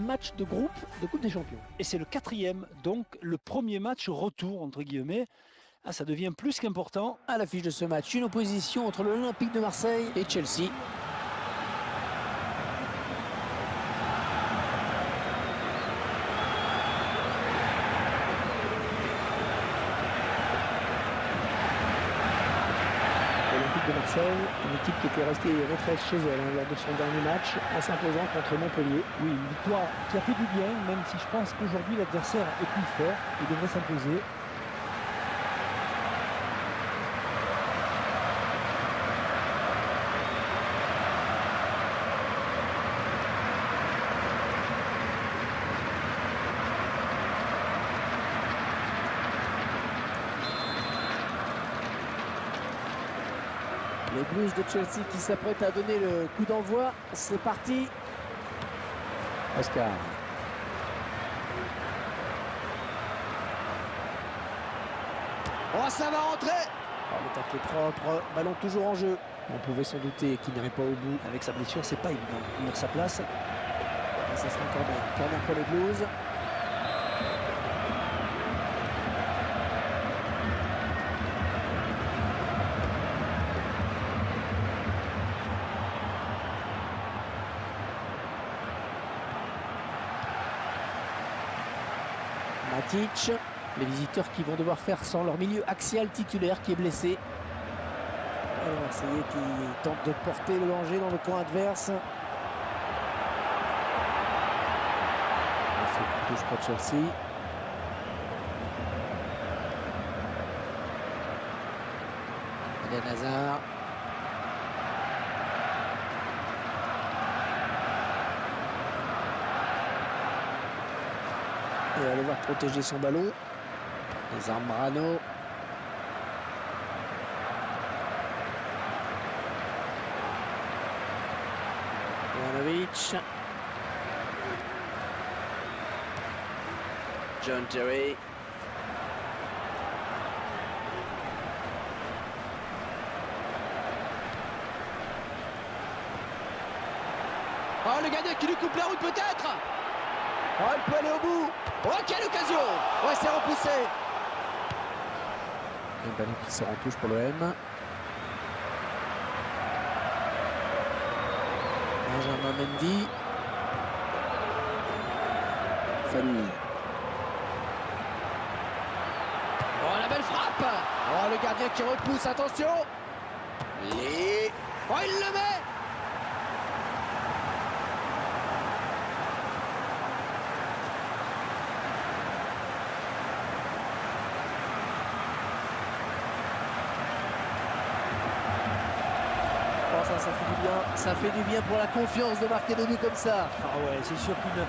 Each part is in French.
match de groupe de Coupe des Champions. Et c'est le 4e, donc le premier match retour, entre guillemets. Ah, ça devient plus qu'important. À l'affiche de ce match, une opposition entre l'Olympique de Marseille et Chelsea. L'Olympique de Marseille, une équipe qui était restée maîtresse chez elle lors de son dernier match en s'imposant contre Montpellier. Oui, une victoire qui a fait du bien, même si je pense qu'aujourd'hui l'adversaire est plus fort et devrait s'imposer. Les Blues de Chelsea qui s'apprêtent à donner le coup d'envoi. C'est parti. Oscar. Oh, ça va rentrer. Le tacle est propre, ballon toujours en jeu. On pouvait s'en douter qu'il n'irait pas au bout. Avec sa blessure, c'est pas évident de tenir sa place. Et ça sera encore bien. Corner pour les Blues. Matic, les visiteurs qui vont devoir faire sans leur milieu axial titulaire qui est blessé. Et le Marseillais qui tente de porter le danger dans le camp adverse. C'est une touche pour Chelsea. Eden Hazard. Et va devoir protéger son ballon. Zambrano. Ivanovic. John Terry. Oh, le gardien qui lui coupe la route peut-être. Oh, il peut aller au bout. Oh, quelle occasion. Ouais, c'est repoussé. Un ballon qui sort en touche pour l'OM. Benjamin Mendy. Salut. Oh, la belle frappe. Oh, le gardien qui repousse, attention. Oh, il le met. Ça fait du bien. Ça fait du bien pour la confiance de marquer des buts comme ça. Ah ouais, c'est sûr qu'une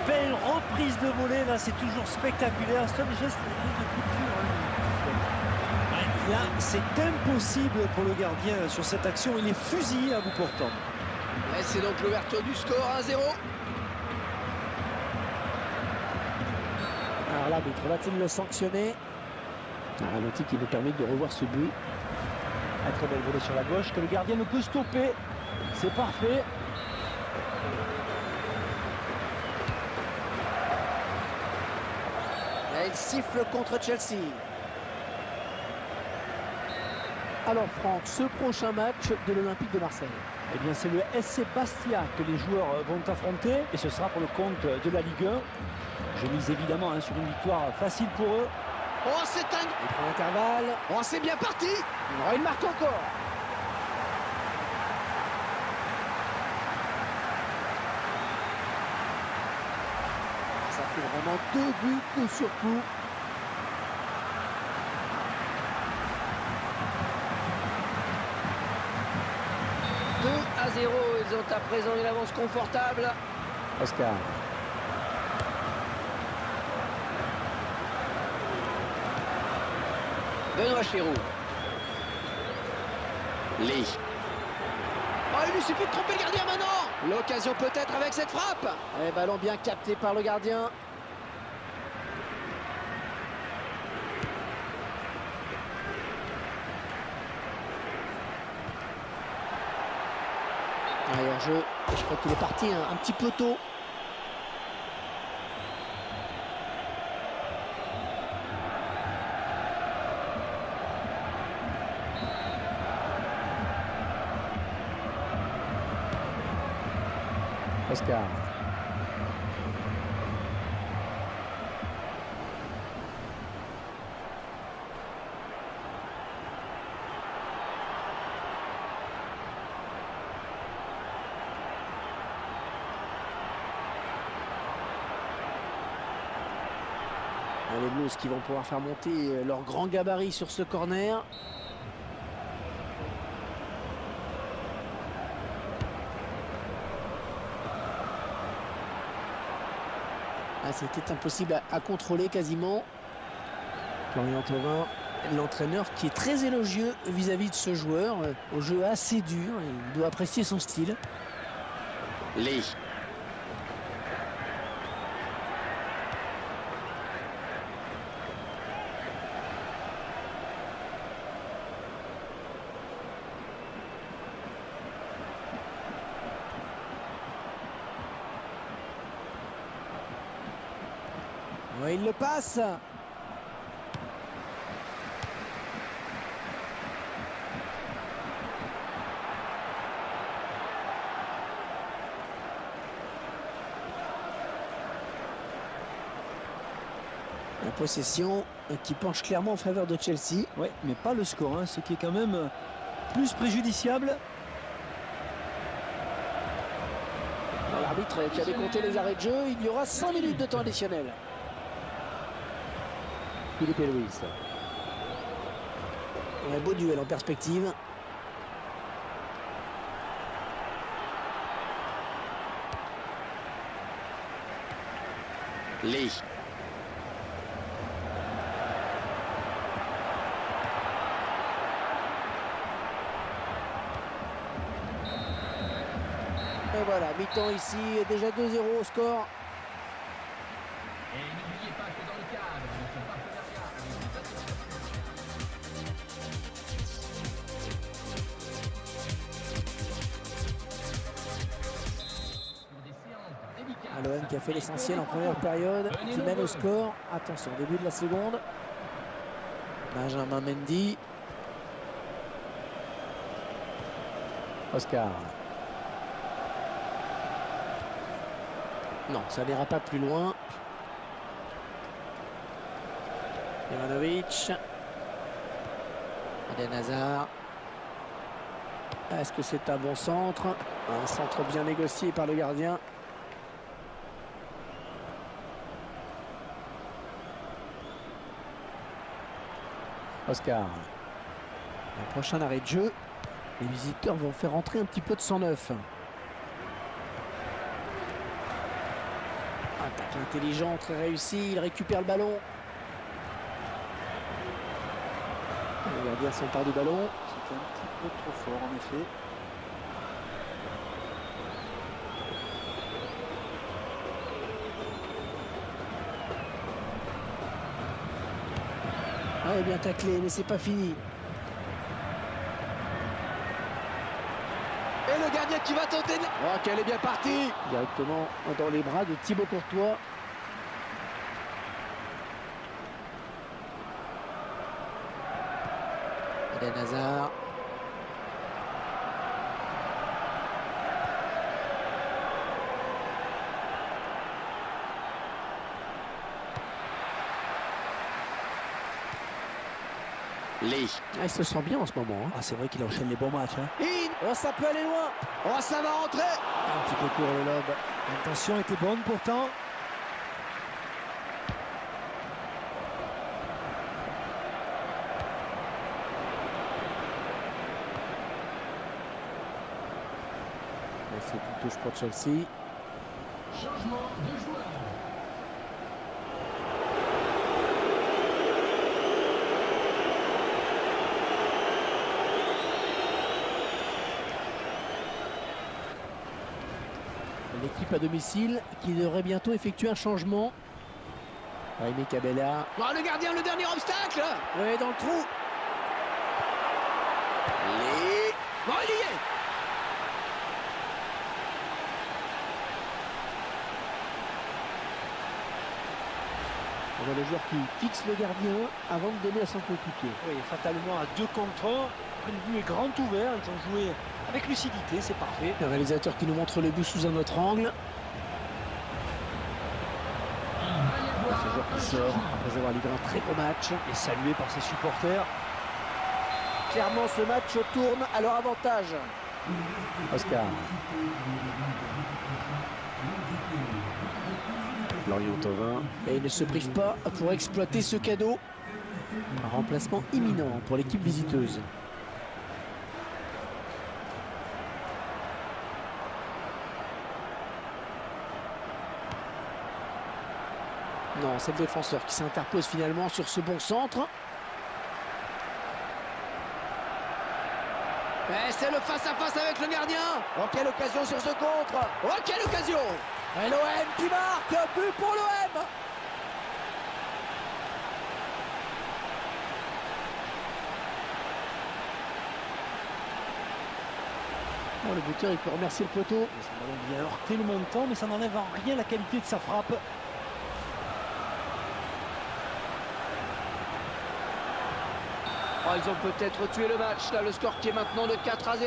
belle reprise de volée, là, c'est toujours spectaculaire. C'est un geste de culture. Là, c'est impossible pour le gardien sur cette action. Il est fusillé à bout portant. Et c'est donc l'ouverture du score 1-0. Alors l'arbitre va-t-il le sanctionner? Un ralenti qui nous permet de revoir ce but. Un très belle volée sur la gauche que le gardien ne peut stopper. C'est parfait. Et il siffle contre Chelsea. Alors Franck, ce prochain match de l'Olympique de Marseille. Eh bien, c'est le SC Bastia que les joueurs vont affronter. Et ce sera pour le compte de la Ligue 1. Je mise évidemment sur une victoire facile pour eux. Oh, c'est un... Il prend l'intervalle. Oh, c'est bien parti. Oh, il marque encore. Ça fait vraiment 2 buts coup sur coup. « 2-0, ils ont à présent une avance confortable. Oscar. Benoît Chéroux. Lee. Oh, il lui suffit de tromper le gardien maintenant. L'occasion peut-être avec cette frappe. Et ballon bien capté par le gardien. Allez, en jeu. Je crois qu'il est parti un petit peu tôt. Oscar. Les Blues qui vont pouvoir faire monter leur grand gabarit sur ce corner. Ah, c'était impossible à contrôler quasiment. Florian Thauvin, l'entraîneur qui est très élogieux vis-à-vis de ce joueur, au jeu assez dur. Il doit apprécier son style. Lee. Ouais, il le passe. La possession qui penche clairement en faveur de Chelsea. Oui, mais pas le score, hein, ce qui est quand même plus préjudiciable. L'arbitre qui a décompté les arrêts de jeu, il y aura 5 minutes de temps additionnel. Philippe Luis. Un beau duel en perspective. Lee. Et voilà, mi-temps ici, déjà 2-0 au score. Et n'oubliez pas que dans le cadre de ce partenariat avec les pour des séances dédicaces. l'OM qui a fait l'essentiel en première période, qui mène au score. Attention, début de la seconde. Benjamin Mendy. Oscar. Non, ça n'ira pas plus loin. Ivanovic. Eden Hazard. Est-ce que c'est un bon centre? Un centre bien négocié par le gardien. Oscar. Le prochain arrêt de jeu. Les visiteurs vont faire entrer un petit peu de 109. Attaque intelligente, très réussie. Il récupère le ballon. Le gardien s'empare du ballon. C'était un petit peu trop fort en effet. Ah, il est bien taclé, mais c'est pas fini. Et le gardien qui va tenter. Oh, qu'elle est bien partie. Directement dans les bras de Thibaut Courtois. Eden Hazard. Lee. Ah, il se sent bien en ce moment. Hein. Ah, c'est vrai qu'il enchaîne les bons matchs. Hein. Oh, ça peut aller loin. Oh, ça va rentrer. Un petit peu court le lobe. L'intention était bonne pourtant. Mais c'est une touche pour Chelsea. Changement de joueur. L'équipe à domicile qui devrait bientôt effectuer un changement. Raimi Cabella. Oh, le gardien, le dernier obstacle. Oui, dans le trou. Lee. Bon, il y est. On a le joueur qui fixe le gardien avant de donner à son coéquipier. Oui, fatalement à 2 contre 1. Le but est grand ouvert. Ils ont joué avec lucidité, c'est parfait. Le réalisateur qui nous montre le but sous un autre angle. Ce joueur qui sort après avoir livré un très beau match. Et salué par ses supporters. Clairement, ce match tourne à leur avantage. Oscar. Florian Thauvin. Et il ne se prive pas pour exploiter ce cadeau. Un remplacement imminent pour l'équipe visiteuse. Non, c'est le défenseur qui s'interpose finalement sur ce bon centre. Et c'est le face-à-face avec le gardien. Oh, quelle occasion sur ce contre. Oh, quelle occasion. Et l'OM qui marque, but pour l'OM. Bon, le buteur, il peut remercier le poteau. Son ballon vient heurter le montant, mais ça n'enlève en rien la qualité de sa frappe. Oh, ils ont peut-être tué le match. Là, le score qui est maintenant de 4-0.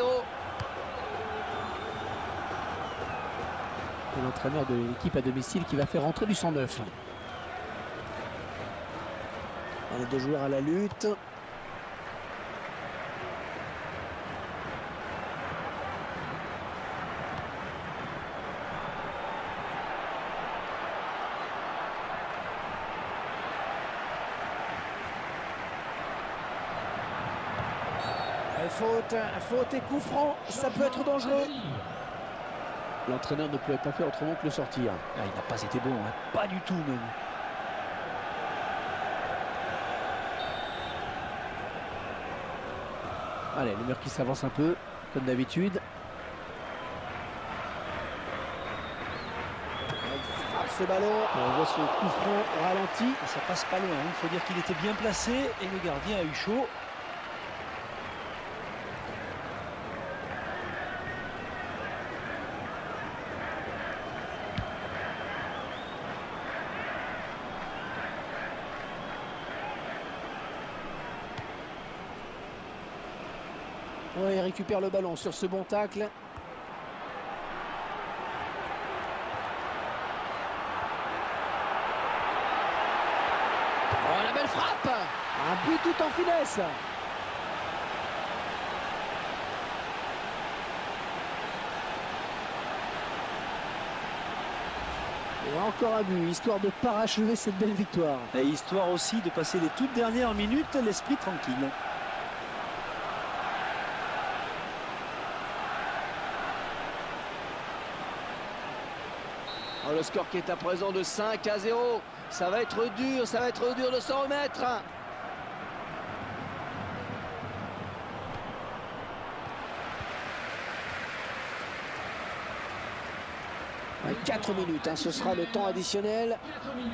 L'entraîneur de l'équipe à domicile qui va faire rentrer du 109. Les deux joueurs à la lutte. Faute et coup franc, ça peut être dangereux. L'entraîneur ne pouvait pas faire autrement que le sortir. Ah, il n'a pas été bon, hein. Pas du tout même. Allez, le mur qui s'avance un peu, comme d'habitude. Il frappe ce ballon. On voit ce coup franc au ralenti. Ça passe pas loin, hein. Il faut dire qu'il était bien placé et le gardien a eu chaud. Ouais, il récupère le ballon sur ce bon tacle. Oh, la belle frappe. Un but tout en finesse. Et encore un but, histoire de parachever cette belle victoire. Et histoire aussi de passer les toutes dernières minutes l'esprit tranquille. Oh, le score qui est à présent de 5-0. Ça va être dur de s'en remettre. 4 minutes, hein, ce sera le temps additionnel. 4 minutes.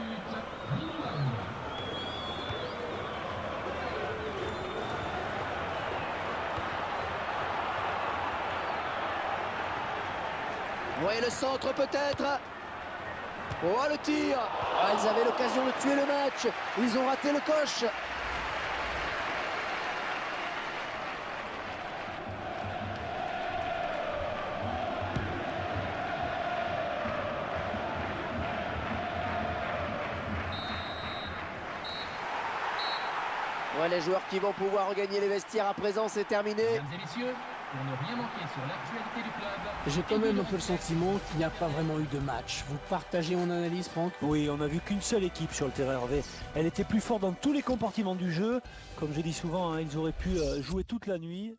Ouais, le centre peut-être. Oh, le tir. Ah, ils avaient l'occasion de tuer le match. Ils ont raté le coche. Ouais, les joueurs qui vont pouvoir regagner les vestiaires à présent, c'est terminé. Mesdames et messieurs, pour ne rien manquer sur l'actualité du club. J'ai quand même un peu le sentiment qu'il n'y a pas vraiment eu de match. Vous partagez mon analyse, Franck? Oui, on n'a vu qu'une seule équipe sur le terrain, Hervé. Elle était plus forte dans tous les compartiments du jeu. Comme je dis souvent, hein, ils auraient pu jouer toute la nuit.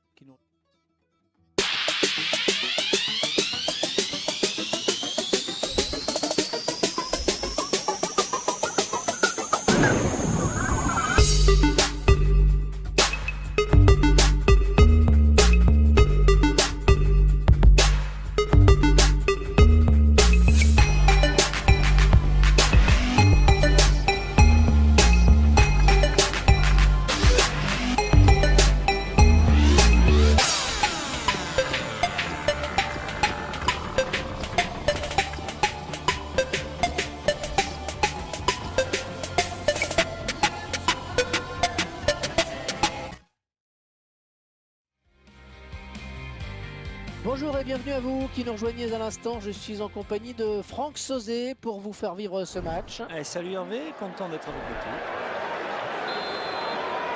Bonjour et bienvenue à vous qui nous rejoignez à l'instant. Je suis en compagnie de Franck Sauzet pour vous faire vivre ce match. Allez, salut Hervé, content d'être à vos côtés.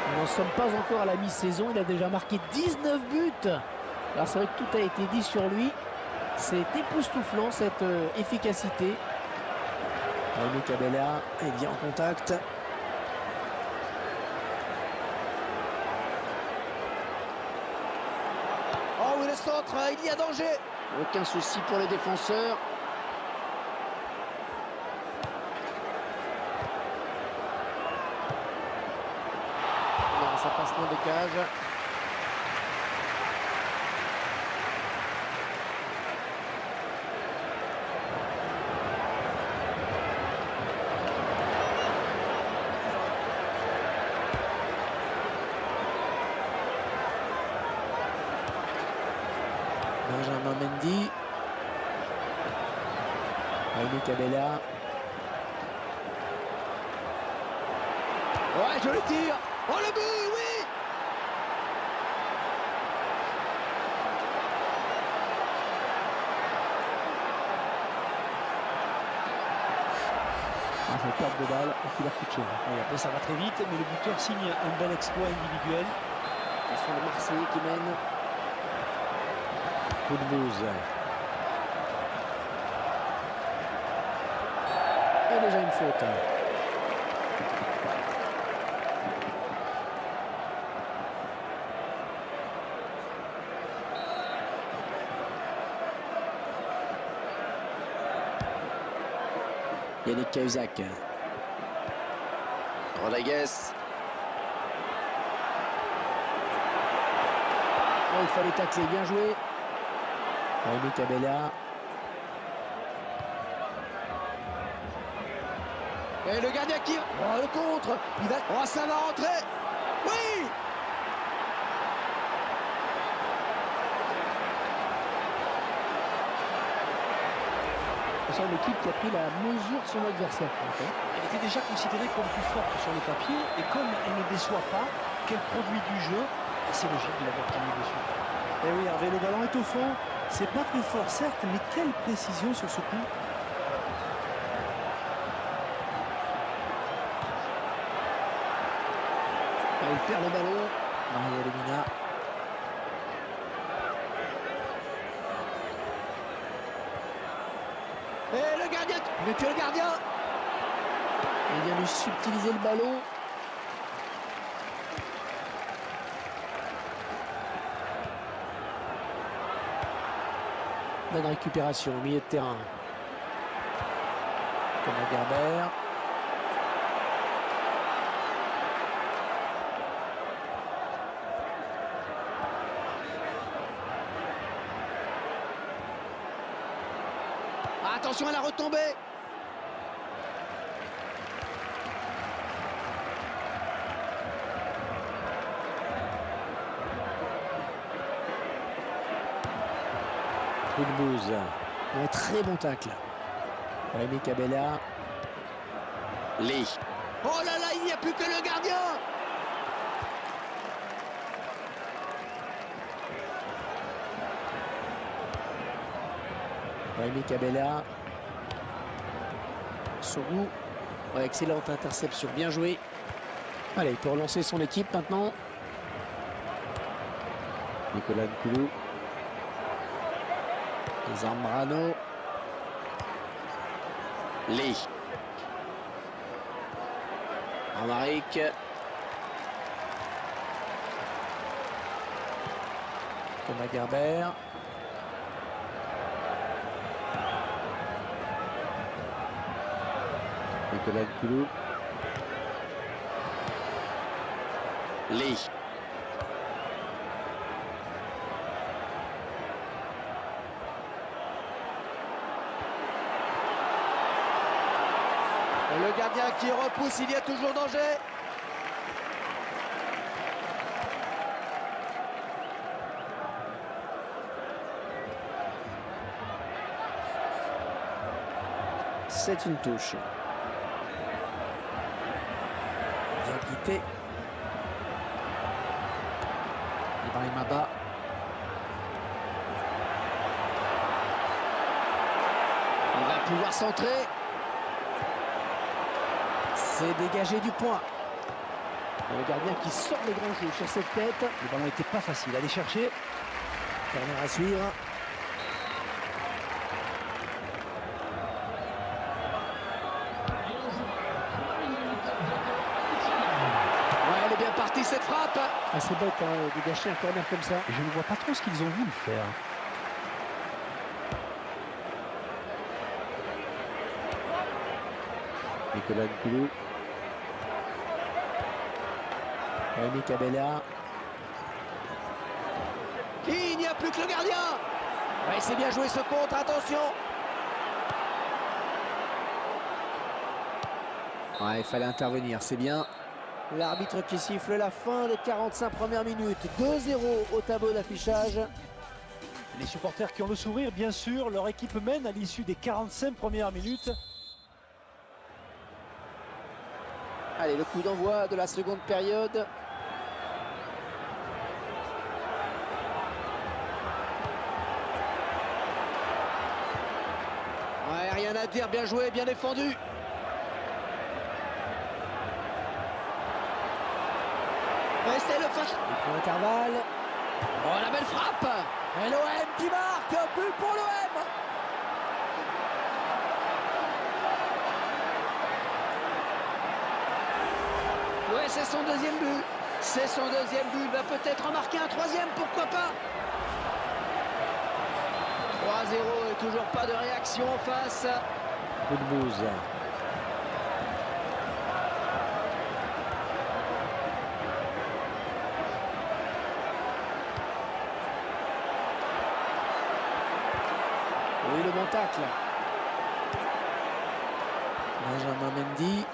Nous n'en sommes pas encore à la mi-saison. Il a déjà marqué 19 buts. Alors c'est vrai que tout a été dit sur lui. C'est époustouflant cette efficacité. Jaime Cabella est bien en contact. Oh oui, le centre, il y a danger. Aucun souci pour les défenseurs. Non, ça passe loin des cages. Benjamin Mendy. Jaime Cabella. Ouais, je le tire. Oh, le but, oui. Ah, fait perdre de balle et qu'il a coûté cher. Et après ça va très vite, mais le buteur signe un bel exploit individuel. Ce sont les Marseillais qui mènent. Boudbouz. Et déjà une faute. Yannick Cahuzac. Rodriguez. Oh, il fallait tacler, bien joué. Jaime Cabella. Et le gardien qui... Oh, le contre. Il va... Oh, ça va rentrer. Oui. C'est une équipe qui a pris la mesure de son adversaire. Elle était déjà considérée comme plus forte sur le papier, et comme elle ne déçoit pas, qu'elle produit du jeu, c'est logique de l'avoir terminé dessus. Et oui Hervé, le ballon est au fond, c'est pas très fort certes, mais quelle précision sur ce coup. Il perd le ballon. Mario Lemina. Et le gardien. Mais que le gardien. Il vient lui subtiliser le ballon. Bonne récupération au milieu de terrain. Thomas Gerber. Attention à la retombée. Boudbouz. Un très bon tacle. Jaime Cabella. Lee. Oh là là, il n'y a plus que le gardien. Jaime Cabella. Sougou. Ouais, excellente interception, bien joué. Allez, il peut relancer son équipe maintenant. Nicolas Nkoulou. Zambrano. Lee. Amaric. Thomas Gerber. Nicolas Nkoulou. Lee. Le gardien qui repousse, il y a toujours danger. C'est une touche. Bien quitté. Ibrahim Abba. pouvoir centrer. C'est dégagé du point. Et le gardien qui sort le grand jeu sur cette tête. Le ballon n'était pas facile à aller chercher. Corner à suivre. Ouais, elle est bien partie cette frappe. Ah, c'est bête de gâcher un corner comme ça. Et je ne vois pas trop ce qu'ils ont voulu faire. Nicolas Nkoulou. Rémi Cabella. Il n'y a plus que le gardien. Ouais, c'est bien joué ce contre, attention. Ouais, il fallait intervenir, c'est bien. L'arbitre qui siffle la fin des 45 premières minutes. 2-0 au tableau d'affichage. Les supporters qui ont le sourire, bien sûr, leur équipe mène à l'issue des 45 premières minutes. Allez, le coup d'envoi de la seconde période. Ouais, rien à dire, bien joué, bien défendu. Ouais, c'est le fâche. Il faut l'intervalle. Oh, la belle frappe. Et l'OM qui marque. But pour l'OM. Ouais, c'est son deuxième but. C'est son deuxième but. Il va peut-être en marquer un troisième, pourquoi pas. 3-0 et toujours pas de réaction en face. Coup de bouse. Oui, le bon tacle. Benjamin Mendy.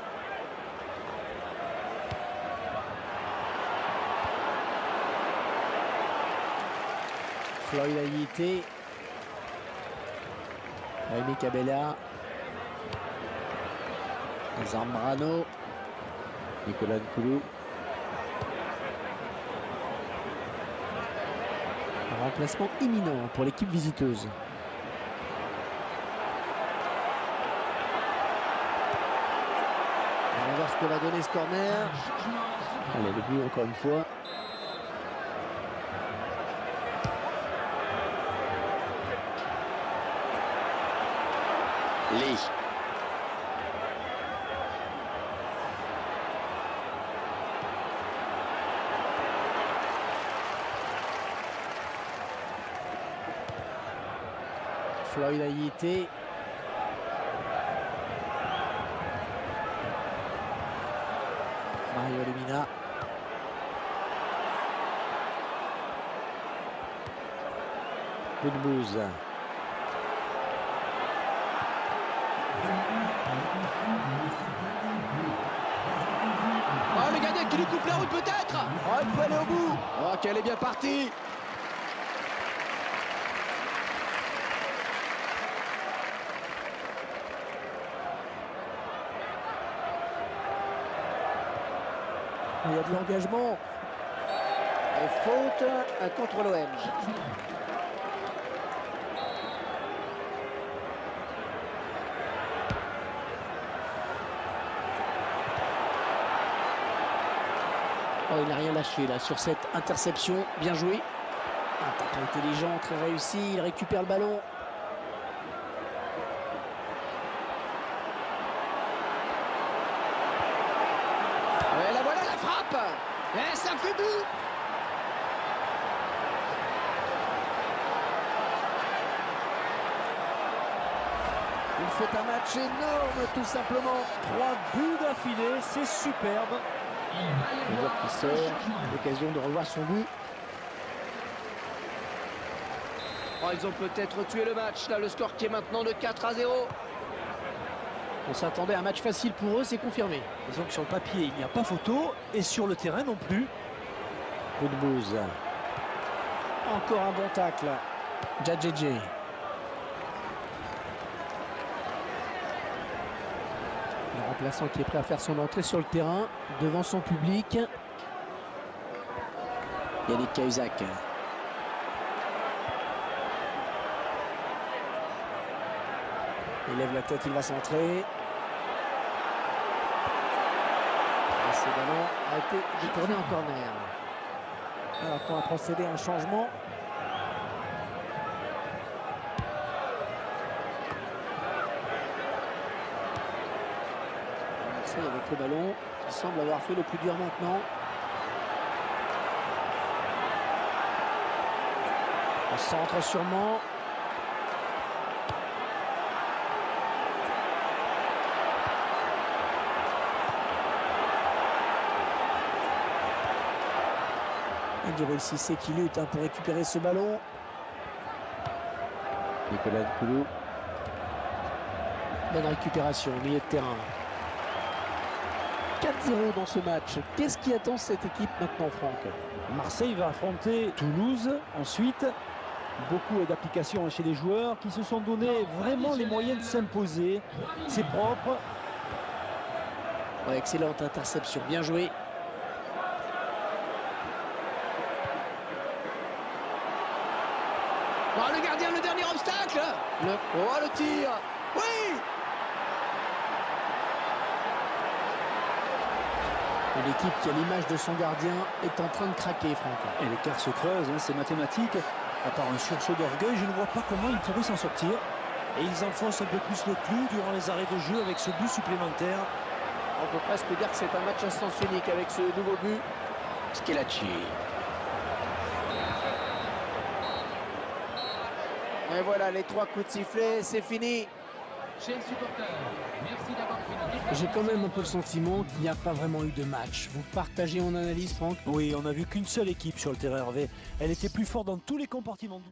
Floyd Ayité. Rémi Cabella. Zambrano. Nicolas Nkoulou. Un remplacement imminent pour l'équipe visiteuse. On va voir ce que va donner ce corner. Allez, le but encore une fois. Lee. Floyd Ayité. Mario Lemina. Coup de bouse. Oh, le gardien qui lui coupe la route peut-être. Oh, il peut aller au bout. Oh, qu'elle est bien partie. Il y a de l'engagement. Et faute contre l'OM. Oh, il n'a rien lâché là sur cette interception. Bien joué. Un tacle intelligent, très réussi. Il récupère le ballon. Et la voilà la frappe. Et ça fait but. Il fait un match énorme tout simplement. 3 buts d'affilée, c'est superbe. Le joueur qui sort, l'occasion de revoir son but. Oh, ils ont peut-être tué le match. Là, le score qui est maintenant de 4-0. On s'attendait à un match facile pour eux, c'est confirmé. Disons que sur le papier, il n'y a pas photo, et sur le terrain non plus. Coup de bouse. Encore un bon tacle. Djadjedje. Le remplaçant qui est prêt à faire son entrée sur le terrain devant son public. Yannick Cahuzac. Il lève la tête, il va centrer. Et ce ballon a été détourné en corner. Alors qu'on va procéder à un changement. Marseille avec le ballon qui semble avoir fait le plus dur maintenant. On centre sûrement. Djibril Cissé qui lutte pour récupérer ce ballon. Nicolas Nkoulou. Bonne récupération au milieu de terrain. 4-0 dans ce match. Qu'est-ce qui attend cette équipe maintenant, Franck? Marseille va affronter Toulouse ensuite. Beaucoup d'applications chez les joueurs qui se sont donné vraiment les moyens de s'imposer. C'est propre. Ouais, excellente interception, bien joué. Oh, le gardien, le dernier obstacle. Oh, le tir. Oui. Et l'équipe qui, à l'image de son gardien, est en train de craquer, Franck. Et l'écart se creuse, hein, c'est mathématique. À part un sursaut d'orgueil, je ne vois pas comment ils pourraient s'en sortir. Et ils enfoncent un peu plus le clou durant les arrêts de jeu avec ce but supplémentaire. On peut presque dire que c'est un match à sens unique avec ce nouveau but. Schillaci. Et voilà, les 3 coups de sifflet, c'est fini. Chers supporters, merci d'avoir pris le déplacement. J'ai quand même un peu le sentiment qu'il n'y a pas vraiment eu de match. Vous partagez mon analyse, Franck? Oui, on n'a vu qu'une seule équipe sur le terrain, Hervé. Elle était plus forte dans tous les compartiments du...